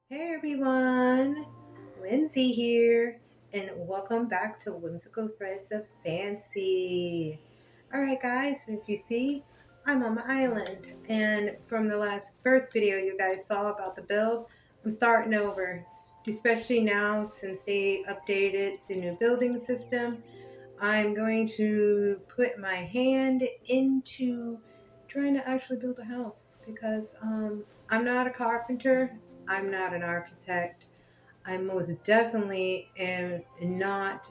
Hey everyone, Whimsy here, and welcome back to Whimsical Threads of Fancy. Alright guys, if you see, I'm on my island, and from the first video you guys saw about the build, I'm starting over, especially now since they updated the new building system. I'm going to put my hand into trying to actually build a house because I'm not a carpenter, I'm not an architect. I most definitely am not,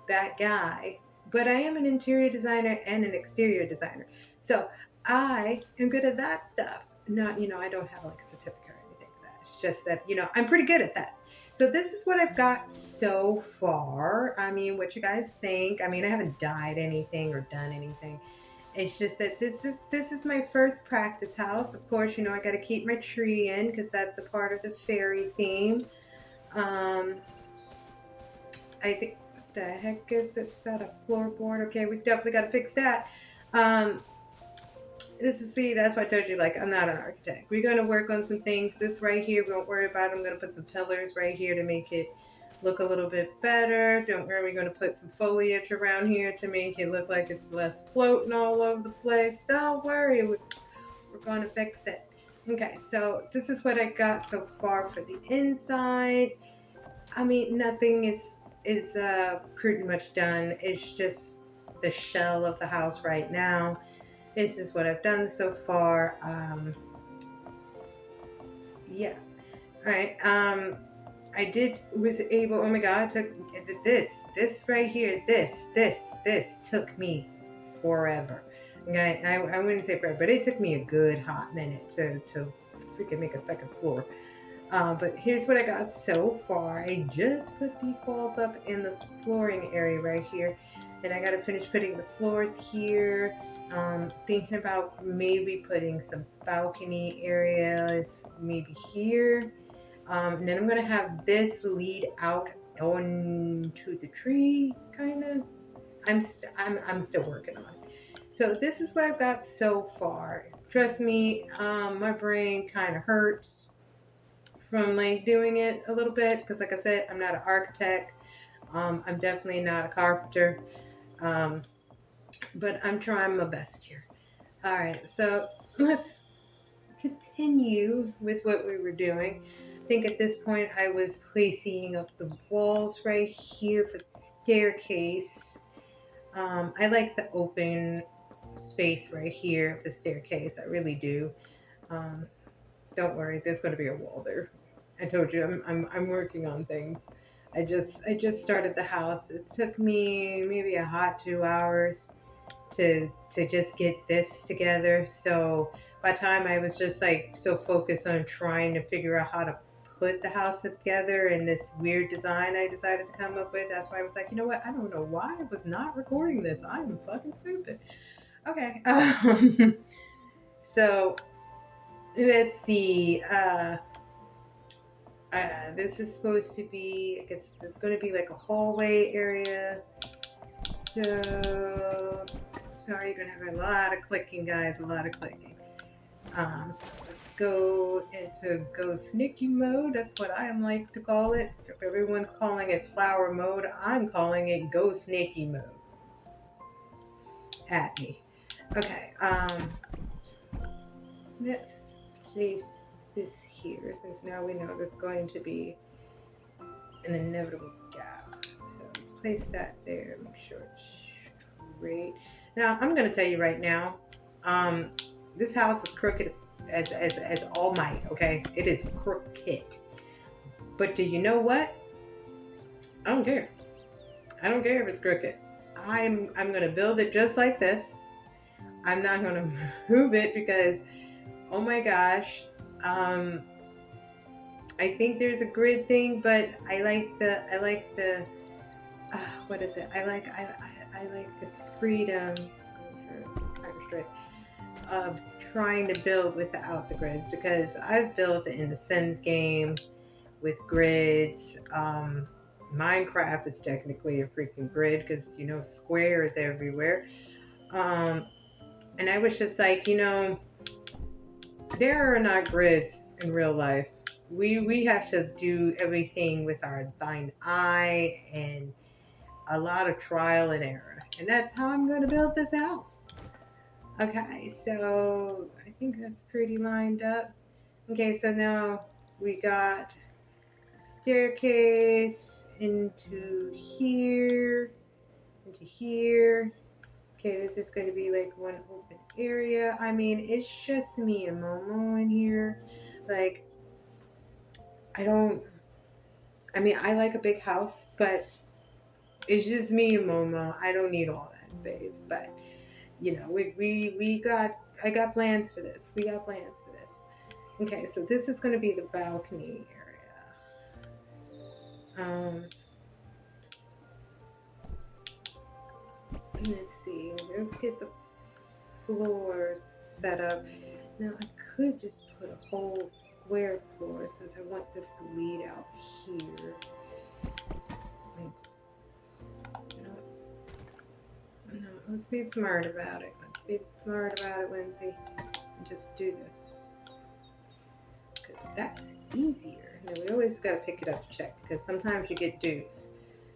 that guy. But I am an interior designer and an exterior designer. So I am good at that stuff. Not, I don't have like a certificate or anything for that. It's just that, I'm pretty good at that. So this is what I've got so far. I mean, what you guys think? I mean, I haven't dyed anything or done anything. It's just that this is my first practice house. Of course, I got to keep my tree in because that's a part of the fairy theme. I think, what the heck is this? Is that a floorboard? Okay, we definitely got to fix that. That's why I told you, like, I'm not an architect. We're going to work on some things. This right here, don't worry about it. I'm going to put some pillars right here to make it look a little bit better. Don't worry, we're going to put some foliage around here to make it look like it's less floating all over the place. Don't worry, we're going to fix it. Okay, so this is what I got so far for the inside. I mean, nothing is pretty much done. It's just the shell of the house right now. This is what I've done so far. Yeah. All right. Was able. Oh my God! I took this right here. This took me forever. Okay, I wouldn't say forever, but it took me a good hot minute to freaking make a second floor. But here's what I got so far. I just put these walls up in this flooring area right here. And I got to finish putting the floors here. Thinking about maybe putting some balcony areas maybe here. And then I'm going to have this lead out onto the tree, kind of. I'm still working on it. So this is what I've got so far. Trust me, my brain kind of hurts from like doing it a little bit because, like I said, I'm not an architect. I'm definitely not a carpenter, but I'm trying my best here. All right, so let's continue with what we were doing. I think at this point I was placing up the walls right here for the staircase. I like the open space right here of the staircase. I really do. Um, don't worry, there's going to be a wall there. I told you I'm working on things. I just started the house. It took me maybe a hot 2 hours to just get this together. So by the time I was just like so focused on trying to figure out how to put the house together and this weird design I decided to come up with, that's why I was like, you know what? I don't know why I was not recording this. I'm fucking stupid. Okay. So let's see. This is supposed to be, I guess it's going to be like a hallway area. So, sorry, you're going to have a lot of clicking, guys, a lot of clicking. So let's go into Ghost Nikki mode. That's what I like to call it. If everyone's calling it flower mode, I'm calling it Ghost Nikki mode. At me. Okay, let's place this here since now we know there's going to be an inevitable gap. So let's place that there, make sure it's straight. Now I'm going to tell you right now, this house is crooked as all might. Okay, it is crooked. But do you know what? I don't care. I don't care if it's crooked. I'm going to build it just like this. I'm not going to move it because, oh my gosh, I think there's a grid thing, but I like the what is it? I like the freedom of trying to build without the grid because I've built in the Sims game with grids. Minecraft is technically a freaking grid because squares everywhere. And I was just like, there are not grids in real life. we have to do everything with our thine eye and a lot of trial and error. And that's how I'm going to build this house. Okay, so I think that's pretty lined up. Okay, so now we got staircase into here, into here. Okay, this is going to be like one open area. I mean, it's just me and Momo in here. Like, I don't, I mean, I like a big house, but it's just me and Momo. I don't need all that space. But, you know, I got plans for this. We got plans for this. Okay, so this is going to be the balcony area. Let's see. Let's get the floors set up. Now I could just put a whole square floor since I want this to lead out here. No, let's be smart about it. Let's be smart about it, Whimsy. And just do this. Because that's easier. Now we always got to pick it up to check because sometimes you get dupes.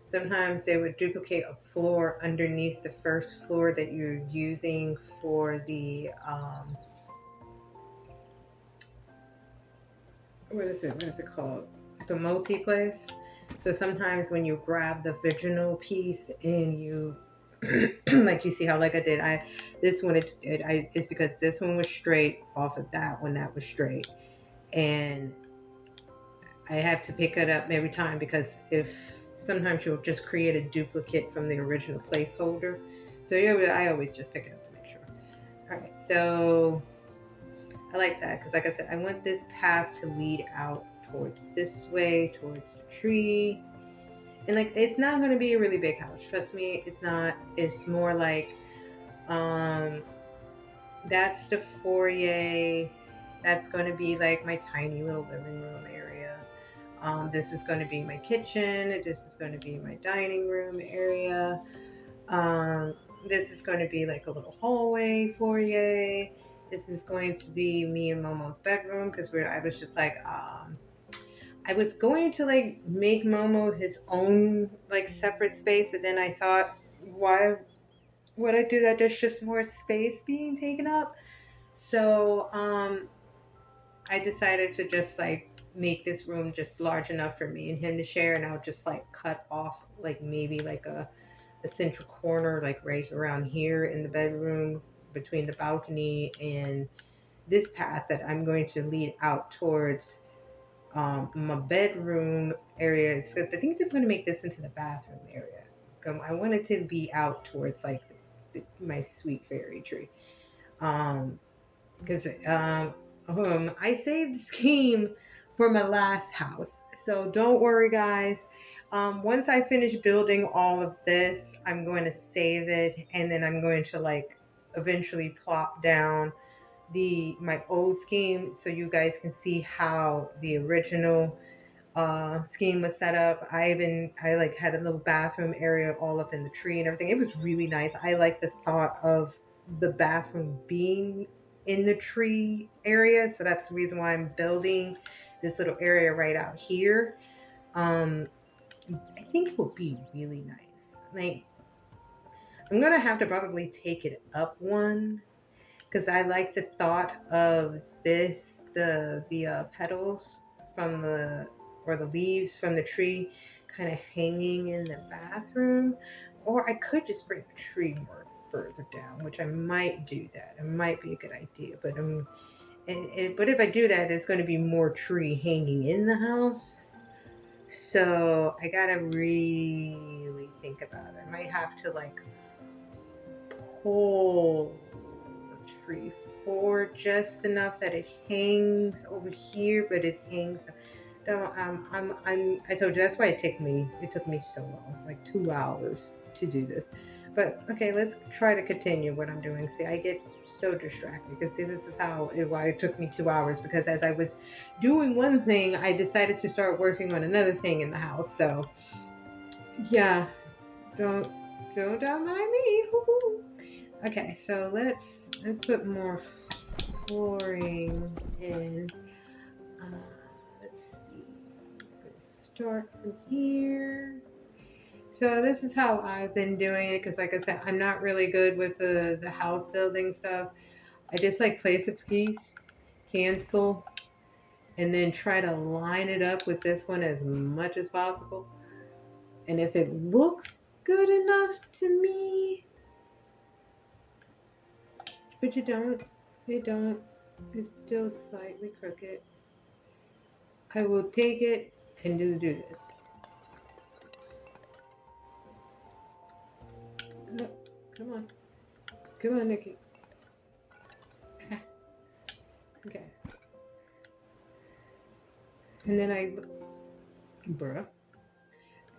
Sometimes they would duplicate a floor underneath the first floor that you're using for the what is it called, the multi-place. So sometimes when you grab the original piece and you like you see how like I did this one it's because this one was straight off of that one that was straight, and I have to pick it up every time because if sometimes you'll just create a duplicate from the original placeholder. So yeah, I always just pick it up to make sure. All right, so I like that because like I said, I want this path to lead out towards this way, towards the tree. And like, it's not going to be a really big house. Trust me, it's not. It's more like, that's the foyer. That's going to be like my tiny little living room area. This is going to be my kitchen. This is going to be my dining room area. This is going to be like a little hallway foyer. This is going to be me and Momo's bedroom because I was just like, I was going to like make Momo his own like separate space, but then I thought, why would I do that? There's just more space being taken up. So I decided to just like make this room just large enough for me and him to share, and I'll just like cut off like maybe like a central corner like right around here in the bedroom between the balcony and this path that I'm going to lead out towards my bedroom area. So I think they're going to make this into the bathroom area. I want it to be out towards like my sweet fairy tree. Because I saved the scheme for my last house. So don't worry, guys. Once I finish building all of this, I'm going to save it, and then I'm going to like eventually plop down my old scheme so you guys can see how the original scheme was set up. I like had a little bathroom area all up in the tree and everything. It was really nice. I like the thought of the bathroom being in the tree area, so that's the reason why I'm building this little area right out here. I think it would be really nice. Like, I'm gonna have to probably take it up one because I like the thought of this, the petals from the leaves from the tree kind of hanging in the bathroom. Or I could just bring the tree more further down, which I might do that. It might be a good idea, but but if I do that, there's going to be more tree hanging in the house. So I gotta really think about it. I might have to like pull the tree forward just enough that it hangs over here, but it hangs. No, I told you that's why it took me so long, like 2 hours to do this. But okay, let's try to continue what I'm doing. See, I get so distracted because see, this is why it took me 2 hours, because as I was doing one thing, I decided to start working on another thing in the house. So yeah, don't mind me. Okay, so let's put more flooring in. Let's start from here. So this is how I've been doing it, because like I said, I'm not really good with the house building stuff. I just like place a piece, cancel, and then try to line it up with this one as much as possible. And if it looks good enough to me, but you don't, it's still slightly crooked, I will take it and do this. No, come on, Nikki. Okay. And then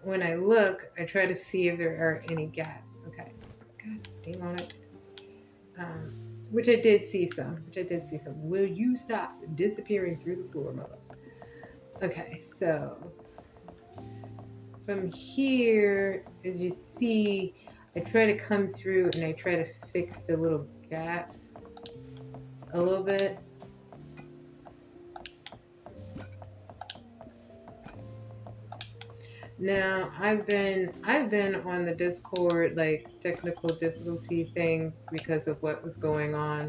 when I look, I try to see if there are any gaps. Okay. God dang on it. Which I did see some. Will you stop disappearing through the floor, mother? Okay, so from here, as you see, I try to come through and I try to fix the little gaps a little bit. Now I've been on the Discord like technical difficulty thing because of what was going on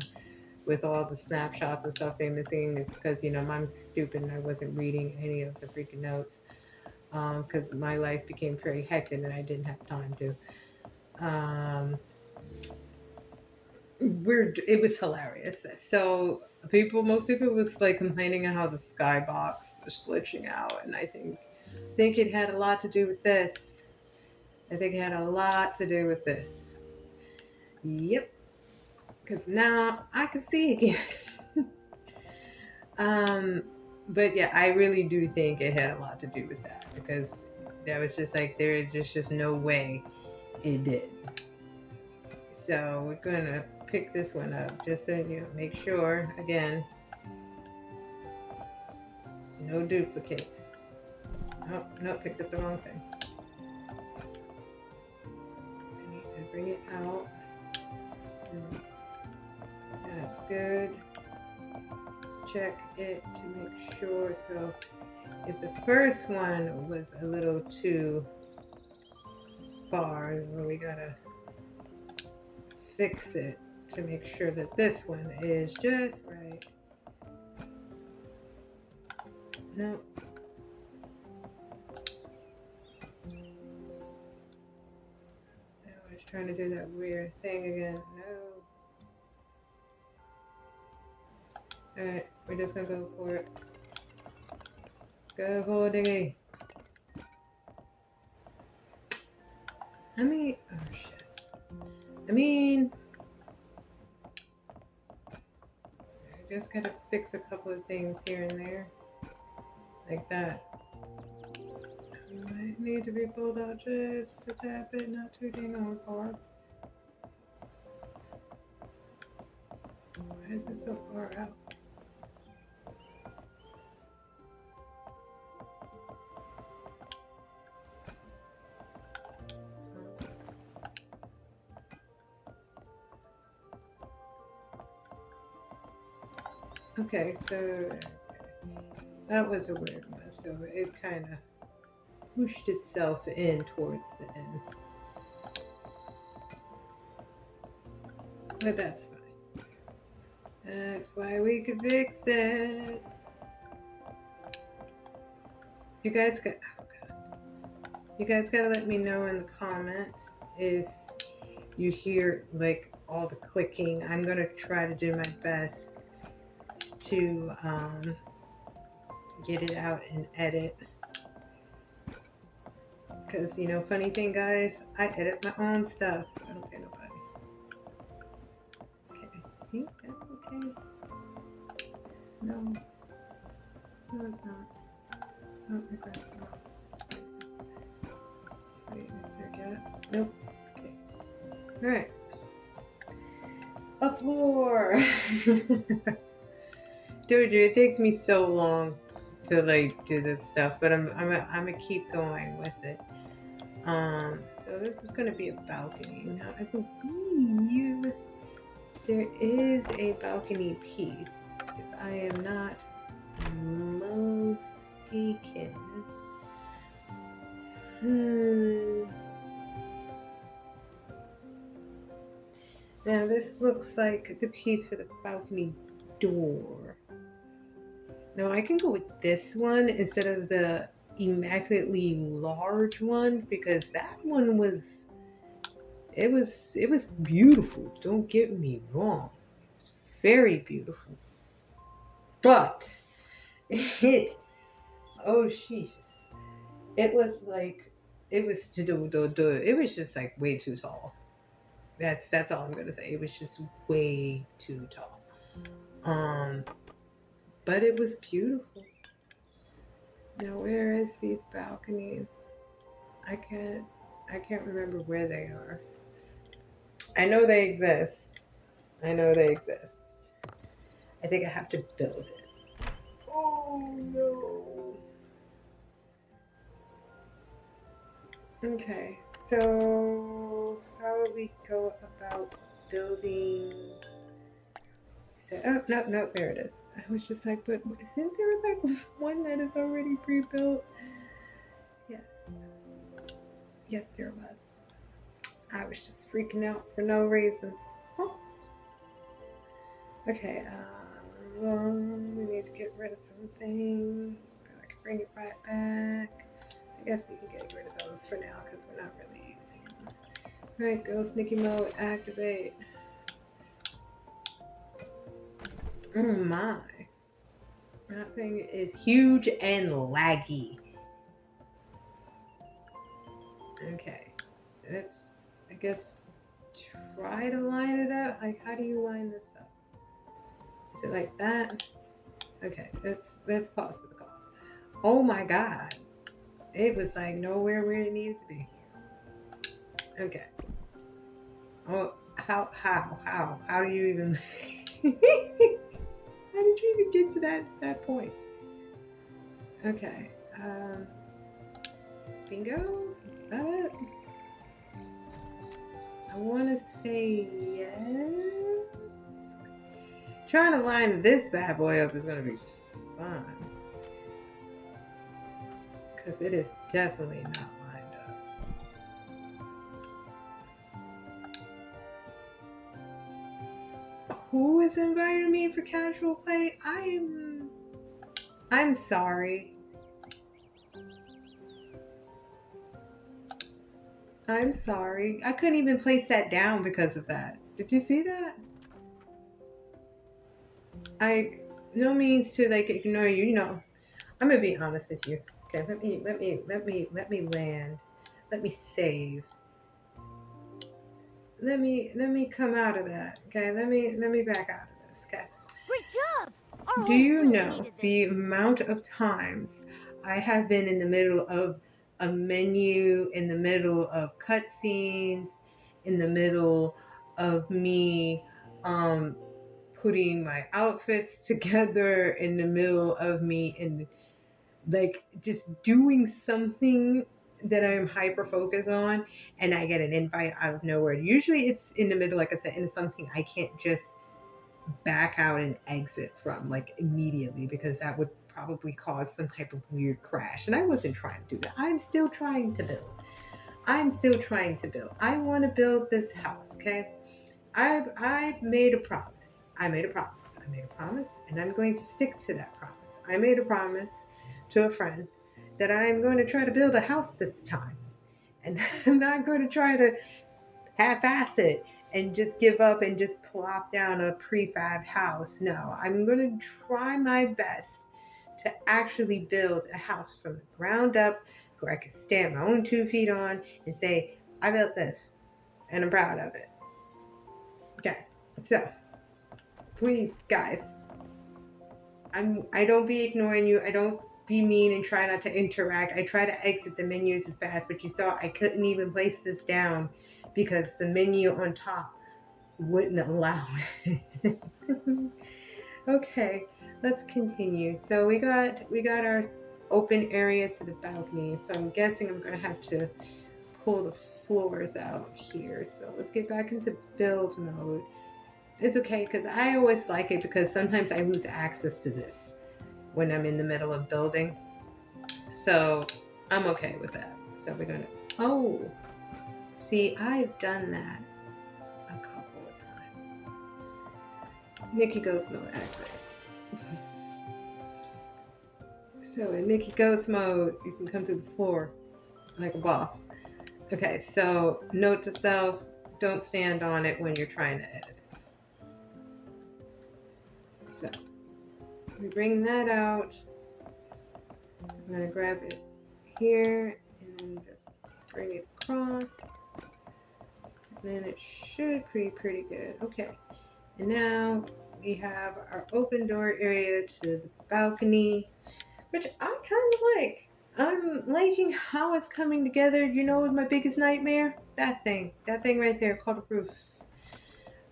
with all the snapshots and stuff being missing, because I'm stupid and I wasn't reading any of the freaking notes because my life became very hectic and I didn't have time to. It was hilarious. So most people was like complaining on how the skybox was glitching out, and I think it had a lot to do with this. Yep, because now I can see again. But yeah, I really do think it had a lot to do with that, because that was just like there's just no way it did. So we're gonna pick this one up just so make sure again, no duplicates. Oh no, picked up the wrong thing. I need to bring it out. That's good. Check it to make sure. So if the first one was a little too far, well, we gotta fix it to make sure that this one is just right. No. I was trying to do that weird thing again. No. Alright, we're just gonna go for it. Go for it, Nikki. Oh shit. I just gotta fix a couple of things here and there. Like that. Might need to be pulled out just a tad bit, not too dang on far. Why is it so far out? Okay, so that was a weird one. So it kind of pushed itself in towards the end. But that's fine. That's why we could fix it. You guys gotta let me know in the comments if you hear like all the clicking. I'm gonna try to do my best to get it out and edit. Because funny thing, guys, I edit my own stuff. I don't pay nobody. Okay, I think that's okay. No, it's not. Oh, okay. Wait, is there a gap? Nope. Okay. All right. A floor. Dude, it takes me so long to like do this stuff, but I'm gonna keep going with it. So this is gonna be a balcony. Now I believe there is a balcony piece, if I am not mistaken. Now this looks like the piece for the balcony door. Now I can go with this one instead of the immaculately large one because that one was it was beautiful. Don't get me wrong. It was very beautiful. But it oh Jesus. It was like it was it was just like way too tall. That's all I'm gonna say. It was just way too tall. But it was beautiful. Now where is these balconies? I can't remember where they are. I know they exist. I know they exist. I think I have to build it. Oh no. Okay, so how would we go about building? So, oh, no, there it is. I was just like, but isn't there like one that is already pre-built? Yes. Yes, there was. I was just freaking out for no reasons. Oh. Okay, we need to get rid of something. I can bring it right back. I guess we can get rid of those for now because we're not really using them. Alright, go sneaky mode, activate. Oh my. That thing is huge and laggy. Okay. Let's, I guess, try to line it up. Like, how do you line this up? Is it like that? Okay, let's pause for the cause. Oh my god. It was like nowhere where it needed to be. Okay. Oh, how do you even how did you even get to that point? Okay. Bingo? I want to say yes. Trying to line this bad boy up is going to be fun. Because it is definitely not lined up. Who is inviting me for casual play? I'm sorry. I'm sorry. I couldn't even place that down because of that. Did you see that? I no means to like ignore you. You know, I'm gonna be honest with you. Okay, let me land. Let me save. Let me come out of that. Okay, let me back out of this. Okay. Great job. Our Do home you really know needed this. the amount of times I have been in the middle of a menu, in the middle of cutscenes, in the middle of me putting my outfits together, in the middle of me in like just doing something that I'm hyper focused on, and I get an invite out of nowhere. Usually it's in the middle, like I said, into something I can't just back out and exit from like immediately because that would probably cause some type of weird crash. And I wasn't trying to do that. I'm still trying to build. I'm still trying to build. I want to build this house, okay? I've made a promise. I made a promise. I made a promise, and I'm going to stick to that promise. I made a promise to a friend that I'm going to try to build a house this time. And I'm not going to try to half-ass it and just give up and just plop down a prefab house. No, I'm going to try my best to actually build a house from the ground up where I can stand my own 2 feet on and say, I built this and I'm proud of it. Okay, so please, guys, I don't be ignoring you. I don't be mean and try not to interact. I try to exit the menus as fast, but you saw I couldn't even place this down because the menu on top wouldn't allow it. Okay, let's continue. So we got our open area to the balcony. So I'm guessing I'm gonna have to pull the floors out here. So let's get back into build mode. It's okay because I always like it because sometimes I lose access to this when I'm in the middle of building. So I'm okay with that. So we're gonna, oh, see, I've done that a couple of times. Nikki Ghost Mode activate. So in Nikki Ghost Mode, you can come to the floor like a boss. Okay, so note to self, don't stand on it when you're trying to edit it. So we bring that out. I'm gonna grab it here and then just bring it across. And then it should be pretty good. Okay, and now we have our open door area to the balcony, which I kind of like. I'm liking how it's coming together. You know what my biggest nightmare? That thing right there called a roof.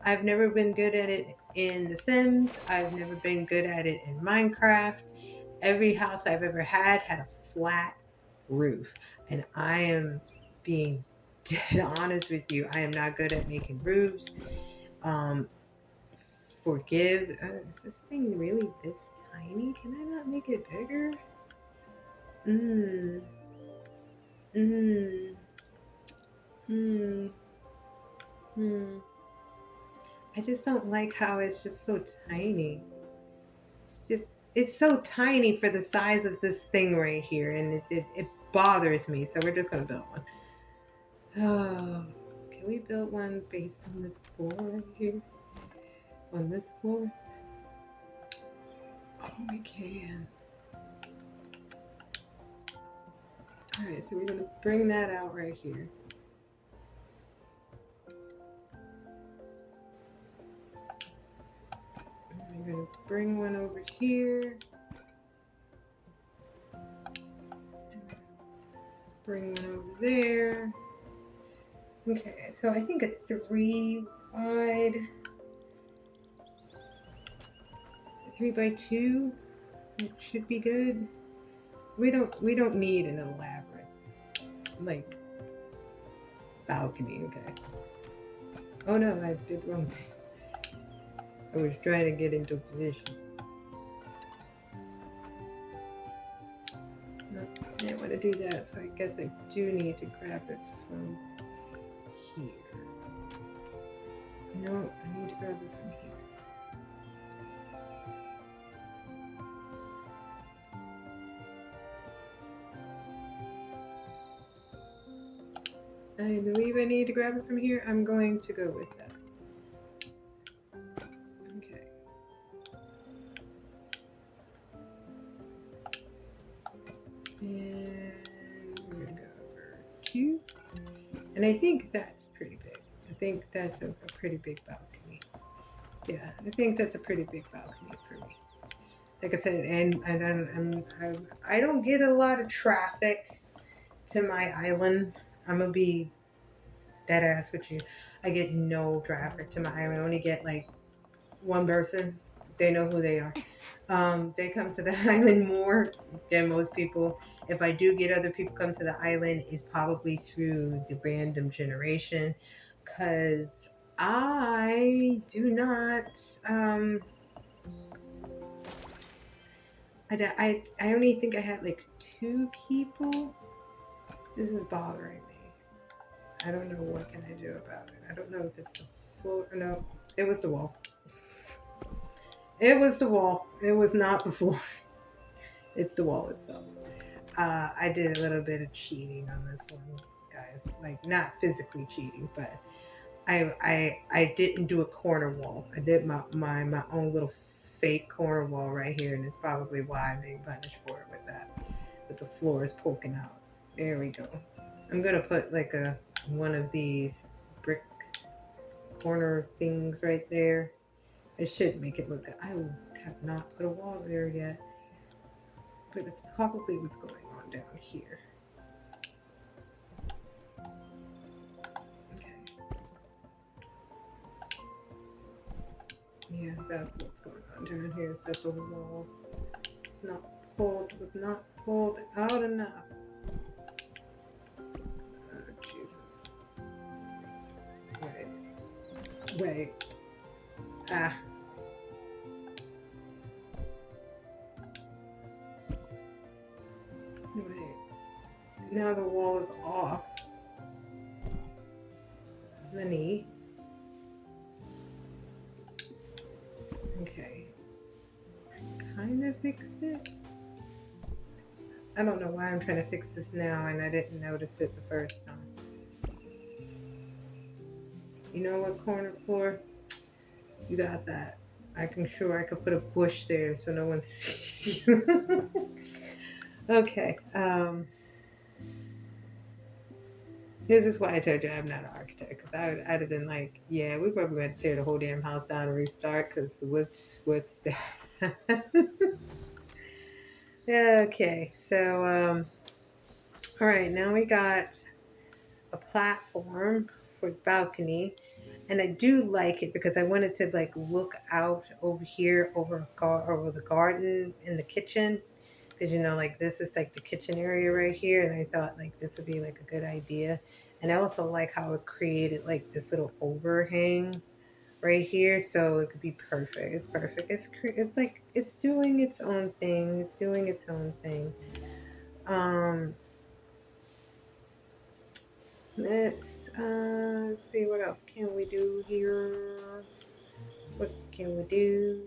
I've never been good at it in The Sims. I've never been good at it in Minecraft. Every house I've ever had a flat roof. And I am being dead honest with you. I am not good at making roofs. Forgive. Is this thing really this tiny? Can I not make it bigger? Mmm. Mmm. Mmm. Mmm. I just don't like how it's just so tiny. It's so tiny for the size of this thing right here, and it bothers me. So we're just gonna build one. Oh, can we build one based on this floor right here? On this floor? Oh, we can. All right, so we're gonna bring that out right here. I'm gonna bring one over here. Bring one over there. Okay, so I think a 3 wide, 3x2 should be good. We don't need an elaborate like balcony. Okay. Oh no, I did wrong thing. I was trying to get into position. No, I didn't want to do that, so I guess I do need to grab it from here. No, I need to grab it from here. I believe I need to grab it from here. I'm going to go with that. Okay. And we're going to go over 2. And I think that's pretty big. I think that's a pretty big balcony. Yeah, I think that's a pretty big balcony for me. Like I said, and I don't get a lot of traffic to my island. I'm gonna be dead ass with you. I get no traffic to my island. I only get like one person. They know who they are. They come to the island more than most people. If I do get other people come to the island, it's probably through the random generation, because I do not. I only think I had like 2 people. This is bothering me. I don't know what can I do about it. I don't know if it's the floor. No, it was the wall. It was the wall. It was not the floor. It's the wall itself. I did a little bit of cheating on this one, guys. Like, not physically cheating, but I didn't do a corner wall. I did my own little fake corner wall right here, and it's probably why I'm being punished for it with that. But the floor is poking out. There we go. I'm gonna put like one of these brick corner things right there. It should make it look good. I have not put a wall there yet, but it's probably what's going on down here. Okay. Yeah, that's what's going on down here. Is that the wall? It's not pulled. Was not pulled out enough. Oh, Jesus. Wait. Ah. Wait. now the wall is off. The knee. Okay. Kind of fixed it. I don't know why I'm trying to fix this now and I didn't notice it the first time. You know what, corner floor? You got that. I can sure I could put a bush there so no one sees you. Okay. This is why I told you I'm not an architect, because I'd have been like, yeah, we probably going to tear the whole damn house down and restart, because what's that? Okay, so all right, now we got a platform for the balcony, and I do like it because I wanted to like look out over here over the garden in the kitchen, because you know, like this is like the kitchen area right here, and I thought like this would be like a good idea. And I also like how it created like this little overhang right here, so it could be perfect. It's perfect. It's like it's doing its own thing. It's doing its own thing. Um, let's see what else can we do here. What can we do?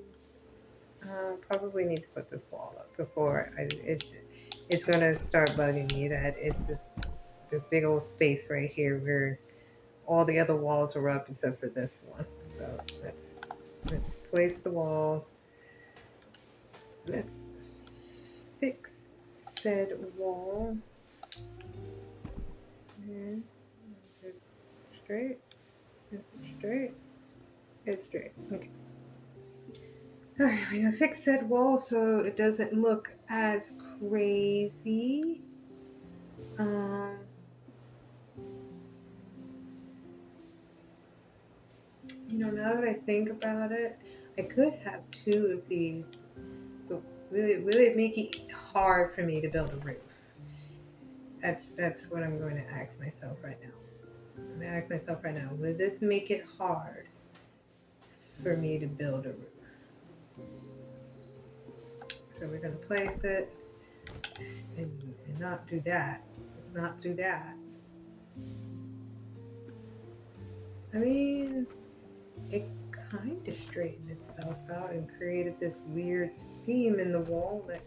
Probably need to put this wall up before it's gonna start bugging me that it's this big old space right here where all the other walls are up except for this one. So let's place the wall. Let's fix said wall. And is it straight? Is it straight? It's straight. Okay. Alright, we're gonna fix said wall so it doesn't look as crazy. Um You know, now that I think about it, I could have two of these, but will it make it hard for me to build a roof? That's what I'm going to ask myself right now. I'm going to ask myself right now, will this make it hard for me to build a roof? So we're going to place it and not do that. Let's not do that. I mean, it kind of straightened itself out and created this weird seam in the wall that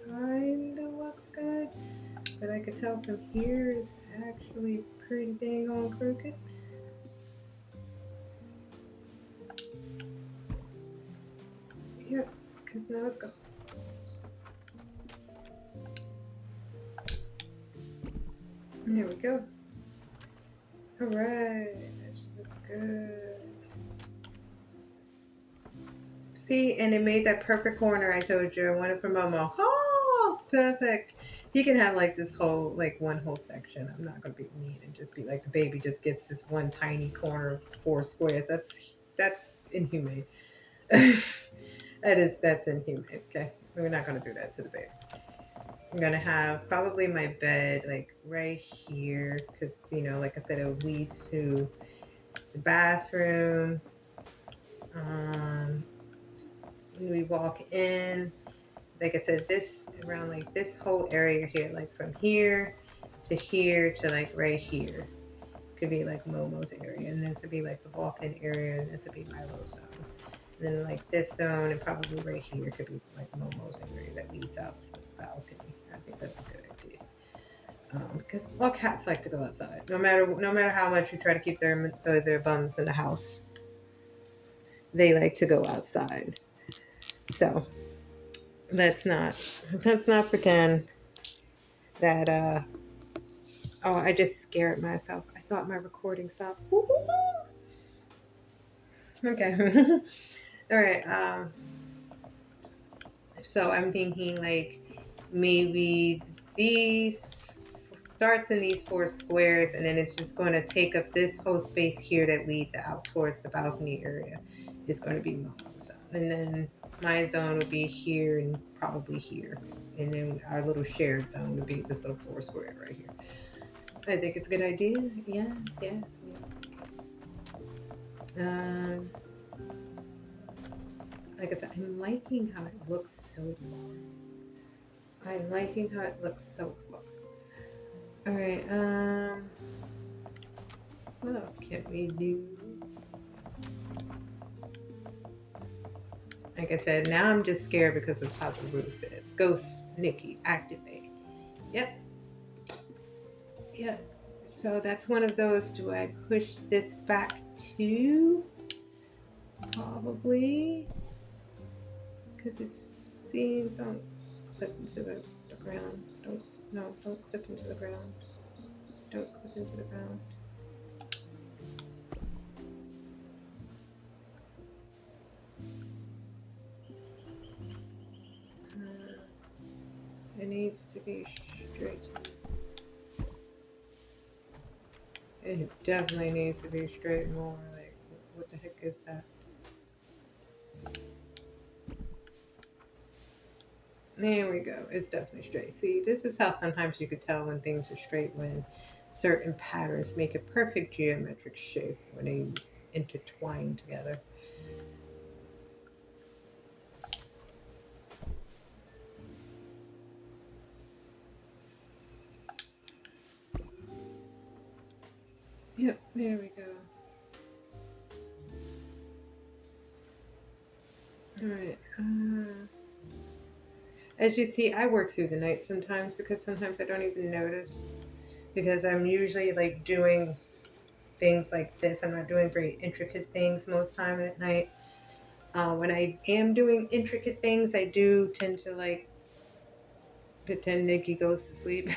kind of looks good, but I could tell from here it's actually pretty dang on crooked. Yep, because now it's gone. There we go. Alright, that should look good. See, and it made that perfect corner I told you. I wanted for Momo. Oh, perfect. He can have like this whole, like one whole section. I'm not going to be mean and just be like the baby just gets this one tiny corner, 4 squares. That's inhumane. That's inhumane. Okay, we're not going to do that to the baby. I'm going to have probably my bed like right here because, you know, like I said, it will lead to the bathroom. When we walk in, like I said, this around like this whole area here, like from here to like right here, could be like Momo's area, and this would be like the walk-in area, and this would be Milo's zone. And then like this zone and probably right here could be like Momo's area that leads out to the balcony. I think that's a good idea. Because all cats like to go outside, no matter how much you try to keep their bums in the house, they like to go outside. So let's not pretend that oh, I just scared myself. I thought my recording stopped. Okay. All right. So I'm thinking like maybe these starts in these 4 squares, and then it's just going to take up this whole space here that leads out towards the balcony area. Is going to be Momo's zone, and then my zone would be here and probably here, and then our little shared zone would be this little 4 square right here. I think it's a good idea. Yeah, yeah, yeah. Like I said, I'm liking how it looks so far. I'm liking how it looks so far. All right. What else can we do? Like I said, now I'm just scared because it's how the roof is. Ghost Nikki, activate. Yep. Yep. So that's one of those. Do I push this back to? Probably. Because it seems. Don't clip into the ground. Don't. No, don't clip into the ground. Don't clip into the ground. It needs to be straight. It definitely needs to be straight more. Like, what the heck is that? There we go. It's definitely straight. See, this is how sometimes you could tell when things are straight, when certain patterns make a perfect geometric shape when they intertwine together. Yep, there we go. All right. As you see, I work through the night sometimes because sometimes I don't even notice because I'm usually like doing things like this. I'm not doing very intricate things most time at night. When I am doing intricate things, I do tend to like pretend Nikki goes to sleep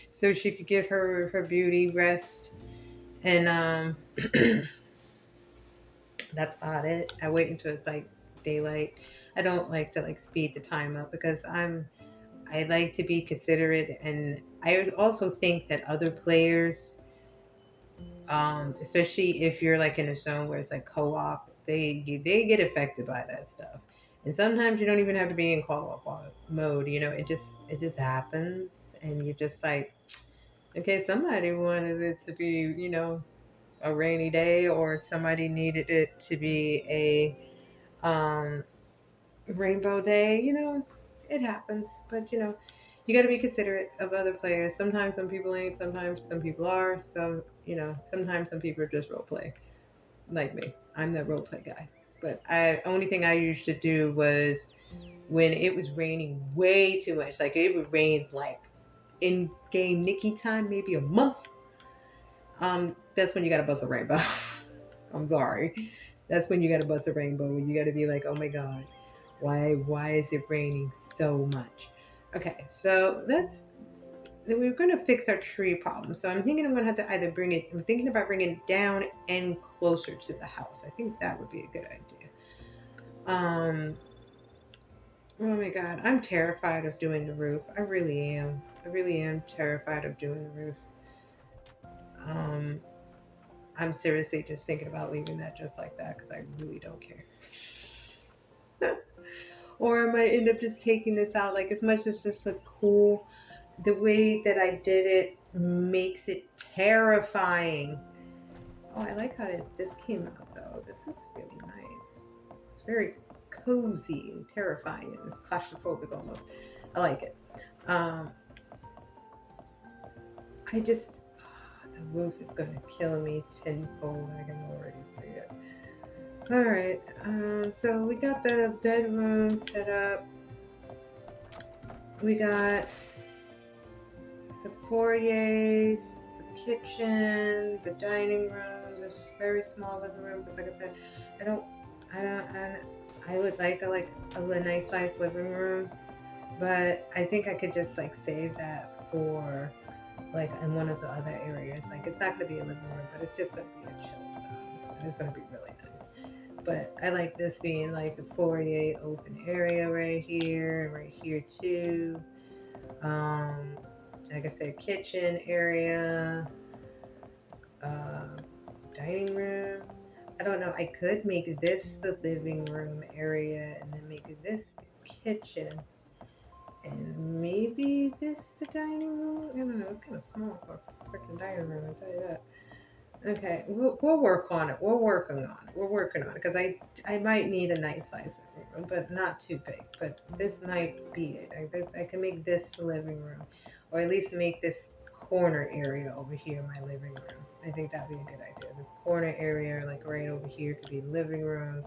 so she could get her beauty rest. And that's about it. I wait until it's like daylight. I don't like to like speed the time up because I like to be considerate, and I also think that other players, especially if you're like in a zone where it's like co-op, they get affected by that stuff. And sometimes you don't even have to be in co-op mode. You know, it just happens, and you're just like, okay, somebody wanted it to be, a rainy day, or somebody needed it to be a rainbow day. It happens, but you got to be considerate of other players. Sometimes some people ain't, sometimes some people are. Sometimes some people are just role play, like me. I'm that role play guy. But I only thing I used to do was when it was raining way too much. Like it would rain like in game Nikki time, maybe a month. That's when you gotta bust a rainbow. I'm sorry. That's when you gotta bust a rainbow. You gotta be like, oh my god, why is it raining so much? Okay, so we're gonna fix our tree problem. So I'm thinking I'm gonna have to either I'm thinking about bringing it down and closer to the house. I think that would be a good idea. Um, oh my god, I'm terrified of doing the roof. I really am. I really am terrified of doing the roof. Um, I'm seriously just thinking about leaving that just like that because I really don't care. Or I might end up just taking this out. Like, as much as this look cool, the way that I did it makes it terrifying. Oh, I like how this came out though. This is really nice. It's very cozy and terrifying, and it's claustrophobic almost. I like it. Um, I just the roof is gonna kill me tenfold. I can already see it. All right. So we got the bedroom set up. We got the foyers, the kitchen, the dining room, this very small living room. Because, like I said, I don't, I don't, I would like a nice size living room, but I think I could just like save that for like in one of the other areas. Like it's not gonna be a living room, but it's just gonna be a chill zone. And it's gonna be really nice. But I like this being like the foyer open area right here too. Um, like I said, kitchen area, uh, dining room. I don't know. I could make this the living room area and then make this the kitchen. And maybe this the dining room. I don't know. It's kind of small for a freaking dining room. I tell you that. Okay, we'll work on it. We're working on it. We're working on it because I might need a nice size living room, but not too big. But this might be it. I can make this the living room, or at least make this corner area over here my living room. I think that'd be a good idea. This corner area, like right over here, could be the living room,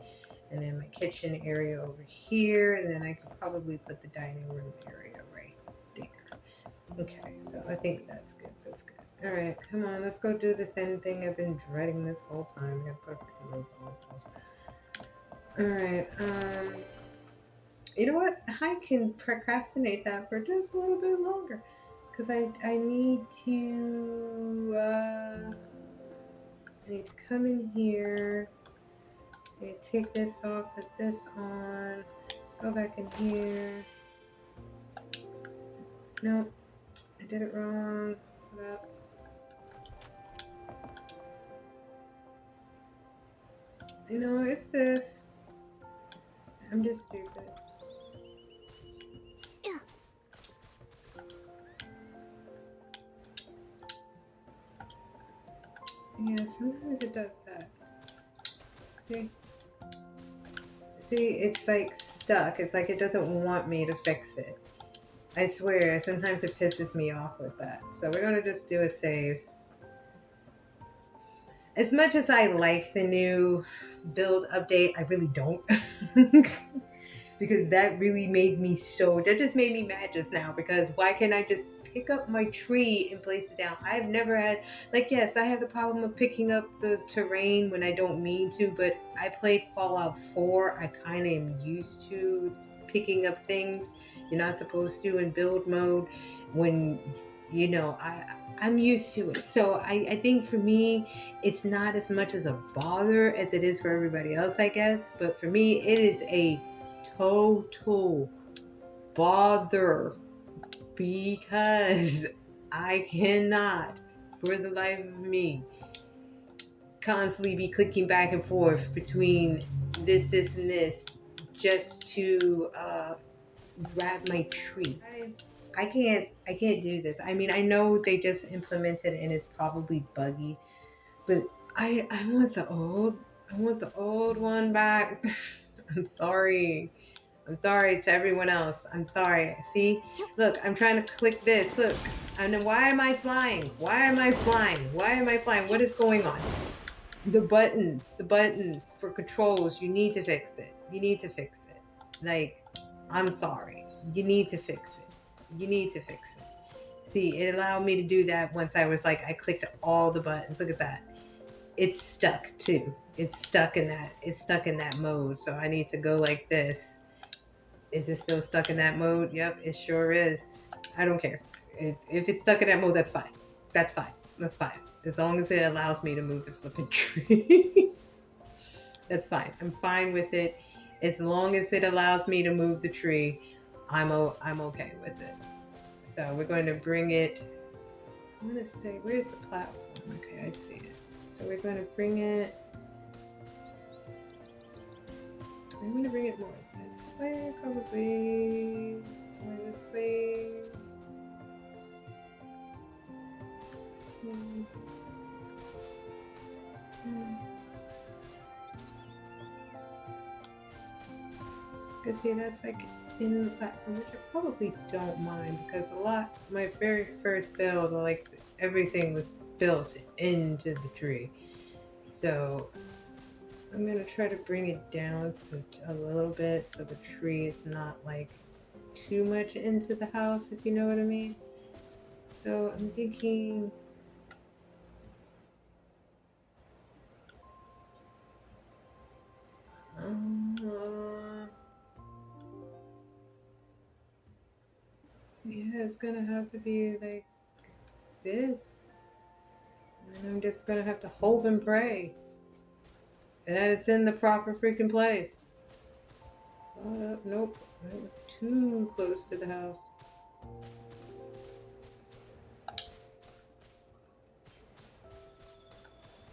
and then my kitchen area over here, and then I could probably put the dining room area right there. Okay, so I think that's good. That's good. All right, come on, let's go do the thin thing I've been dreading this whole time. I gotta put a freaking roof on this house. All right, you know what? I can procrastinate that for just a little bit longer, cause I need to I need to come in here. I need to take this off, put this on, go back in here. Nope, I did it wrong. Hold up. You know, it's this. I'm just stupid. Yeah, sometimes it does that. See? See, it's like stuck. It's like it doesn't want me to fix it. I swear, sometimes it pisses me off with that. So we're gonna just do a save. As much as I like the new build update, I really don't. Because that really made me that just made me mad just now, because why can't I just pick up my tree and place it down? I've never had, like, yes, I have the problem of picking up the terrain when I don't mean to, but I played Fallout 4. I kind of am used to picking up things you're not supposed to in build mode when, I'm used to it. So I think for me, it's not as much as a bother as it is for everybody else, I guess. But for me, it is a total bother, because I cannot, for the life of me, constantly be clicking back and forth between this, and this just to grab my tree. I can't do this. I mean, I know they just implemented it and it's probably buggy, but I want the old one back. I'm sorry. I'm sorry to everyone else. I'm sorry. See, look, I'm trying to click this. Look, and then why am I flying? Why am I flying? Why am I flying? What is going on? The buttons for controls, you need to fix it. You need to fix it. Like, I'm sorry. You need to fix it. You need to fix it. See, it allowed me to do that once I clicked all the buttons. Look at that. It's stuck too. It's stuck in that mode. So I need to go like this. Is it still stuck in that mode? Yep, it sure is. I don't care. If it's stuck in that mode, that's fine. That's fine. That's fine. As long as it allows me to move the flipping tree. That's fine. I'm fine with it. As long as it allows me to move the tree, I'm okay with it. So we're going to bring it. I'm going to say, where's the platform? Okay, I see it. So we're going to bring it. I'm going to bring it more this way, probably. More this way. Because see, that's like in the platform, which I probably don't mind, because my very first build, like, everything was built into the tree. So I'm going to try to bring it down a little bit so the tree is not like too much into the house, if you know what I mean. So I'm thinking, yeah, it's gonna have to be like this. And I'm just gonna have to hope and pray that it's in the proper freaking place. Nope, it was too close to the house.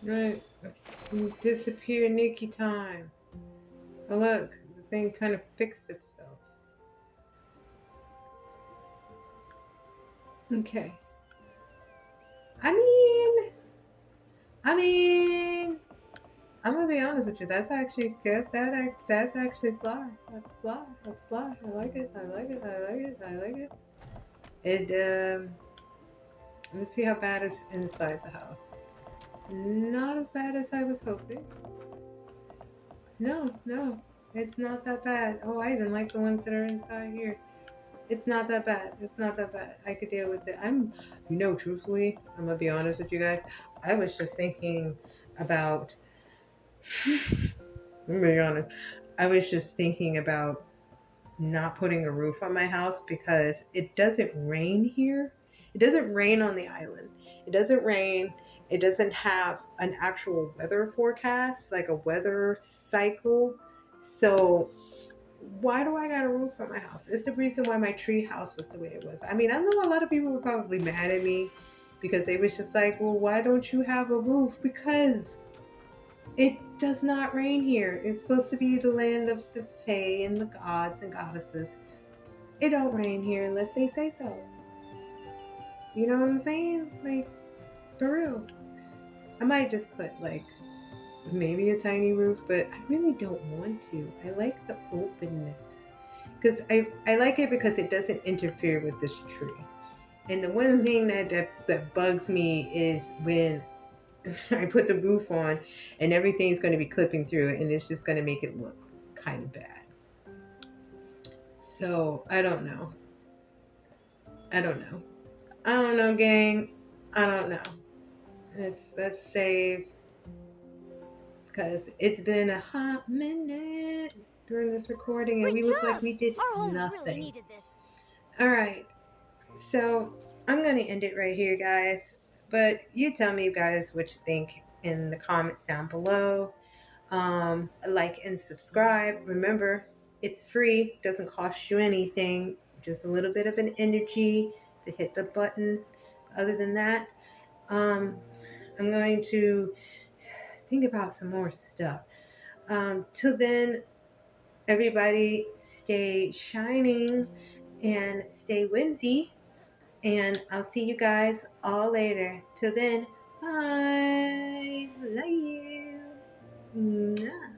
Right, let's disappear Nikki time. Oh look, the thing kind of fixed itself. Okay. I mean, I mean, I'm gonna be honest with you. That's actually good. That's actually fly. That's fly. That's fly. I like it. I like it. I like it. I like it. It. Let's see how bad it's inside the house. Not as bad as I was hoping. No, no, it's not that bad. Oh, I even like the ones that are inside here. It's not that bad. It's not that bad. I could deal with it. Truthfully, I'm gonna be honest with you guys. I was just thinking about. I'm gonna be honest. I was just thinking about not putting a roof on my house because it doesn't rain here. It doesn't rain on the island. It doesn't rain. It doesn't have an actual weather forecast, like a weather cycle. So why do I got a roof on my house? It's the reason why my tree house was the way it was. I mean, I know a lot of people were probably mad at me because they was just like, well, why don't you have a roof? Because it does not rain here. It's supposed to be the land of the fae and the gods and goddesses. It don't rain here unless they say so. You know what I'm saying? Like, for real. I might just put like maybe a tiny roof, but I really don't want to. I like the openness. Because I like it because it doesn't interfere with this tree. And the one thing that bugs me is when I put the roof on and everything's going to be clipping through it and it's just going to make it look kind of bad. So I don't know. I don't know. I don't know, gang. I don't know. Let's save because it's been a hot minute during this recording and Great we look like job! we did Our home really nothing. needed this. All right. So I'm going to end it right here, guys. But you tell me, guys, what you think in the comments down below. Like and subscribe. Remember, it's free, doesn't cost you anything, just a little bit of an energy to hit the button. Other than that, I'm going to think about some more stuff. Till then, everybody stay shining and stay whimsy. And I'll see you guys all later. Till then, bye. Love you. Mwah.